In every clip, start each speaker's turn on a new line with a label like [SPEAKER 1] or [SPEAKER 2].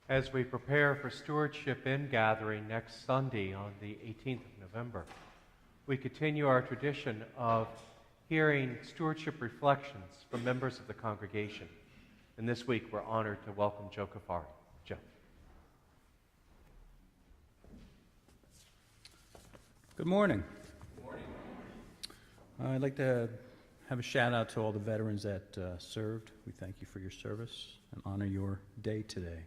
[SPEAKER 1] As we prepare for Stewardship Ingathering next Sunday on the 18th of November, we continue our tradition of hearing stewardship reflections from members of the congregation. And this week we're honored to welcome Joe Cuffari. Joe.
[SPEAKER 2] Good morning. Good morning. I'd like to have a shout out to all the veterans that served. We thank you for your service and honor your day today.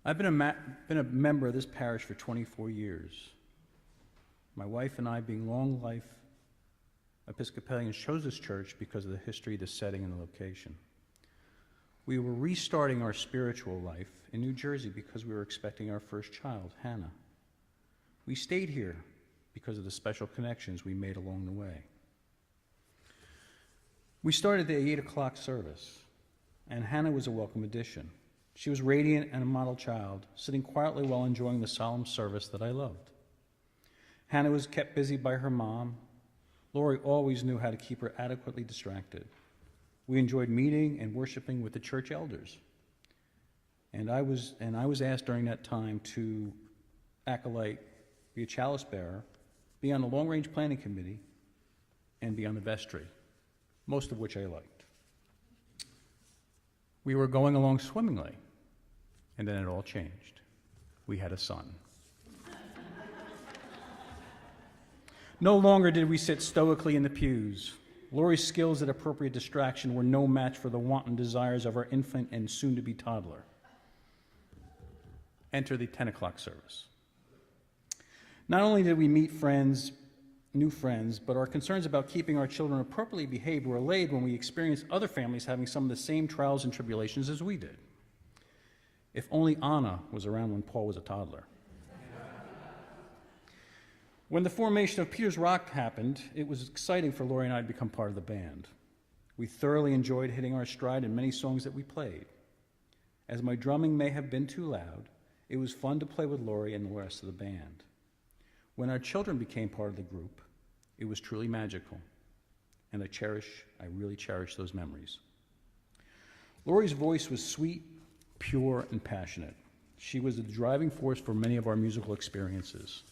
[SPEAKER 2] I've been a member of this parish for 24 years. My wife and I, being long life Episcopalians, chose this church because of the history, the setting, and the location. We were restarting our spiritual life in New Jersey because we were expecting our first child, Hannah. We stayed here because of the special connections we made along the way. We started the 8 o'clock service, and Hannah was a welcome addition. She was radiant and a model child, sitting quietly while enjoying the solemn service that I loved. Hannah was kept busy by her mom. Lori always knew how to keep her adequately distracted. We enjoyed meeting and worshiping with the church elders. And I was asked during that time to acolyte, be a chalice bearer, be on the long-range planning committee, and be on the vestry, most of which I liked. We were going along swimmingly, and then it all changed. We had a son. No longer did we sit stoically in the pews. Lori's skills at appropriate distraction were no match for the wanton desires of our infant and soon-to-be toddler. Enter the 10 o'clock service. Not only did we meet friends, new friends, but our concerns about keeping our children appropriately behaved were allayed when we experienced other families having some of the same trials and tribulations as we did. If only Anna was around when Paul was a toddler. When the formation of Peter's Rock happened, it was exciting for Lori and I to become part of the band. We thoroughly enjoyed hitting our stride in many songs that we played. As my drumming may have been too loud, it was fun to play with Lori and the rest of the band. When our children became part of the group, it was truly magical, and I really cherish those memories. Lori's voice was sweet, pure, and passionate. She was the driving force for many of our musical experiences.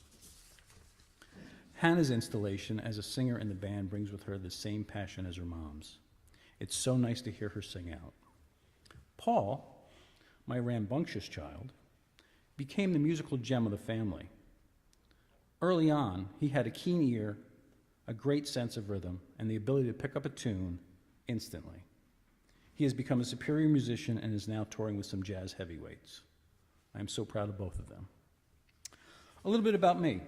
[SPEAKER 2] Hannah's installation as a singer in the band brings with her the same passion as her mom's. It's so nice to hear her sing out. Paul, my rambunctious child, became the musical gem of the family. Early on, he had a keen ear, a great sense of rhythm, and the ability to pick up a tune instantly. He has become a superior musician and is now touring with some jazz heavyweights. I am so proud of both of them. A little bit about me.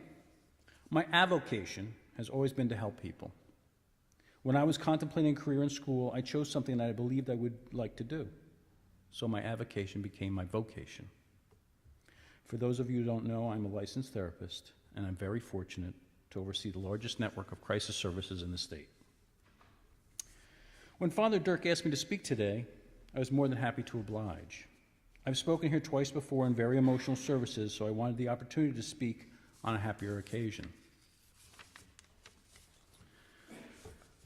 [SPEAKER 2] My avocation has always been to help people. When I was contemplating a career in school, I chose something that I believed I would like to do. So my avocation became my vocation. For those of you who don't know, I'm a licensed therapist, and I'm very fortunate to oversee the largest network of crisis services in the state. When Father Dirk asked me to speak today, I was more than happy to oblige. I've spoken here twice before in very emotional services, so I wanted the opportunity to speak on a happier occasion.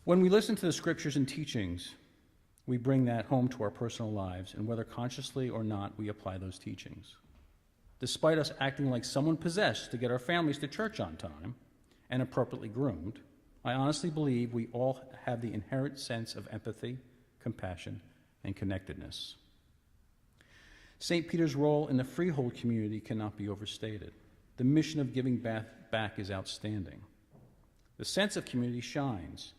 [SPEAKER 2] When we listen to the scriptures and teachings, we bring that home to our personal lives, and whether consciously or not, we apply those teachings. Despite us acting like someone possessed to get our families to church on time and appropriately groomed, I honestly believe we all have the inherent sense of empathy, compassion, and connectedness. St. Peter's role in the freehold community cannot be overstated. The mission of giving back is outstanding. The sense of community shines,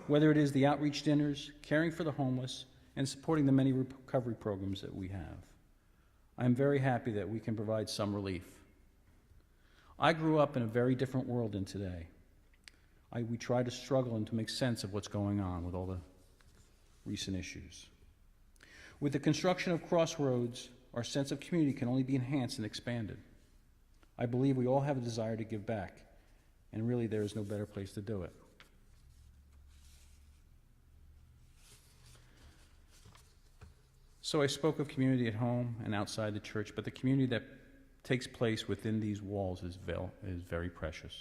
[SPEAKER 2] whether it is the outreach dinners, caring for the homeless, and supporting the many recovery programs that we have. I am very happy that we can provide some relief. I grew up in a very different world than today. We try to struggle and to make sense of what's going on with all the recent issues. With the construction of Crossroads, our sense of community can only be enhanced and expanded. I believe we all have a desire to give back, and really there is no better place to do it. So I spoke of community at home and outside the church, but the community that takes place within these walls is very precious.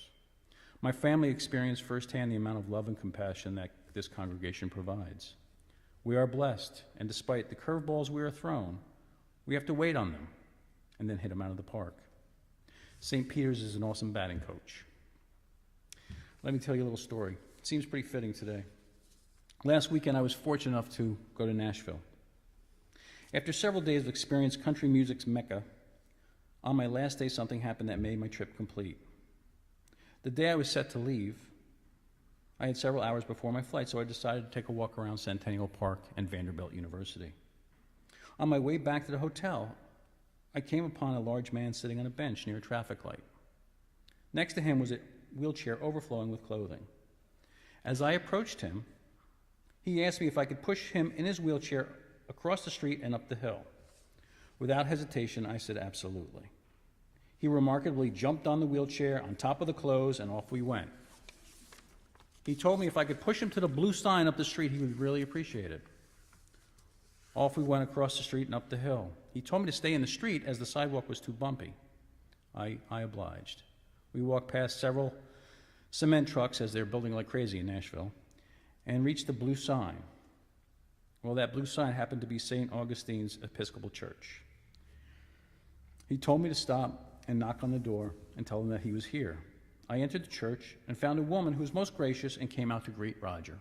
[SPEAKER 2] My family experienced firsthand the amount of love and compassion that this congregation provides. We are blessed, and despite the curveballs we are thrown, We have to wait on them and then hit them out of the park. St. Peter's is an awesome batting coach. Let me tell you a little story. It seems pretty fitting today. Last weekend, I was fortunate enough to go to Nashville. After several days of experience country music's mecca, on my last day, something happened that made my trip complete. The day I was set to leave, I had several hours before my flight, so I decided to take a walk around Centennial Park and Vanderbilt University. On my way back to the hotel, I came upon a large man sitting on a bench near a traffic light. Next to him was a wheelchair overflowing with clothing. As I approached him, he asked me if I could push him in his wheelchair across the street and up the hill. Without hesitation, I said absolutely. He remarkably jumped on the wheelchair, on top of the clothes, and off we went. He told me if I could push him to the blue sign up the street, he would really appreciate it. Off we went across the street and up the hill. He told me to stay in the street as the sidewalk was too bumpy. I obliged. We walked past several cement trucks as they're building like crazy in Nashville and reached the blue sign. Well, that blue sign happened to be St. Augustine's Episcopal Church. He told me to stop and knock on the door and tell him that he was here. I entered the church and found a woman who was most gracious and came out to greet Roger.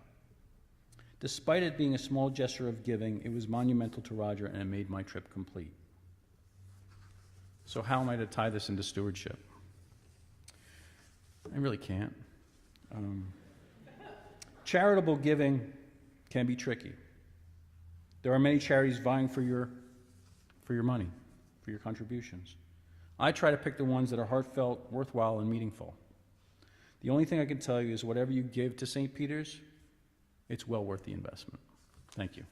[SPEAKER 2] Despite it being a small gesture of giving, it was monumental to Roger and it made my trip complete. So how am I to tie this into stewardship? I really can't. Charitable giving can be tricky. There are many charities vying for your money, for your contributions. I try to pick the ones that are heartfelt, worthwhile, and meaningful. The only thing I can tell you is whatever you give to St. Peter's, it's well worth the investment. Thank you.